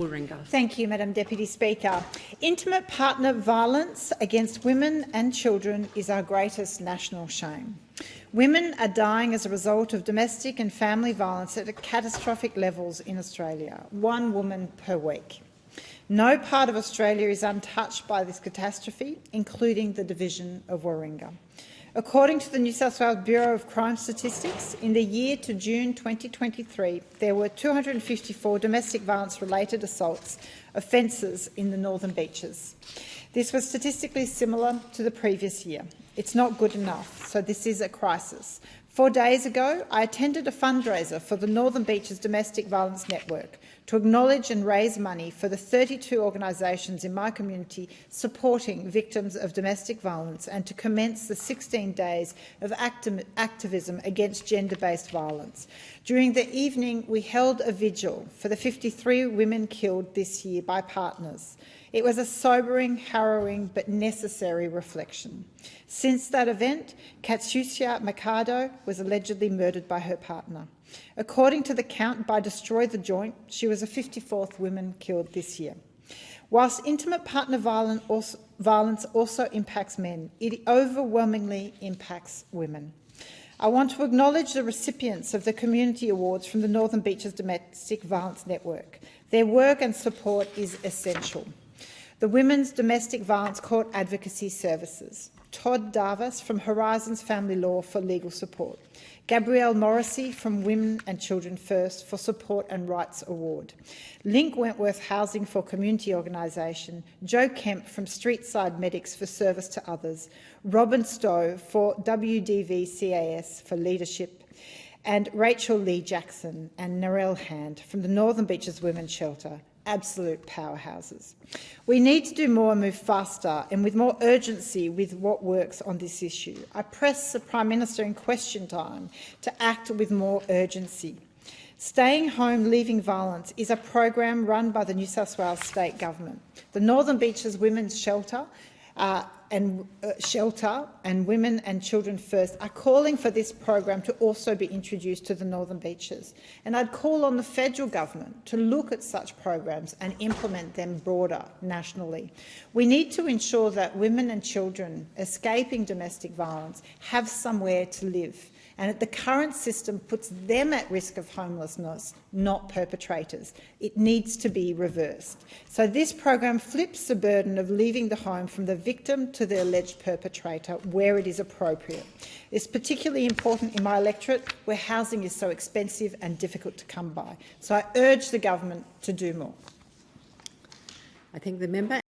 Warringah. Thank you, Madam Deputy Speaker. Intimate partner violence against women and children is our greatest national shame. Women are dying as a result of domestic and family violence at catastrophic levels in Australia, 1 woman per week. No part of Australia is untouched by this catastrophe, including the division of Warringah. According to the New South Wales Bureau of Crime Statistics, in the year to June 2023, there were 254 domestic violence-related assaults, offences in the Northern Beaches. This was statistically similar to the previous year. It's not good enough, so this is a crisis. 4 days ago, I attended a fundraiser for the Northern Beaches Domestic Violence Network to acknowledge and raise money for the 32 organisations in my community supporting victims of domestic violence and to commence the 16 days of activism against gender-based violence. During the evening, we held a vigil for the 53 women killed this year by partners. It was a sobering, harrowing but necessary reflection. Since that event, Catiuscia Machado was allegedly murdered by her partner. According to the count by Destroy the Joint, she was the 54th woman killed this year. Whilst intimate partner violence also impacts men, it overwhelmingly impacts women. I want to acknowledge the recipients of the Community Awards from the Northern Beaches Domestic Violence Network. Their work and support is essential. The Women's Domestic Violence Court Advocacy Services, Todd Davis from Horizons Family Law for legal support, Gabrielle Morrissey from Women and Children First for Support and Rights Award, Link Wentworth Housing for Community Organisation, Joe Kemp from Streetside Medics for Service to Others, Robin Stowe for WDV-CAS for Leadership, and Rachel Lee Jackson and Narelle Hand from the Northern Beaches Women's Shelter. Absolute powerhouses. We need to do more and move faster and with more urgency with what works on this issue. I press the Prime Minister in question time to act with more urgency. Staying Home, Leaving Violence is a program run by the New South Wales State Government. The Northern Beaches Women's Shelter and Women and Children First are calling for this program to also be introduced to the Northern Beaches. And I'd call on the federal government to look at such programs and implement them broader nationally. We need to ensure that women and children escaping domestic violence have somewhere to live, and the current system puts them at risk of homelessness, not perpetrators. It needs to be reversed. So this program flips the burden of leaving the home from the victim to the alleged perpetrator where it is appropriate. It's particularly important in my electorate where housing is so expensive and difficult to come by. So I urge the government to do more. I thank the member.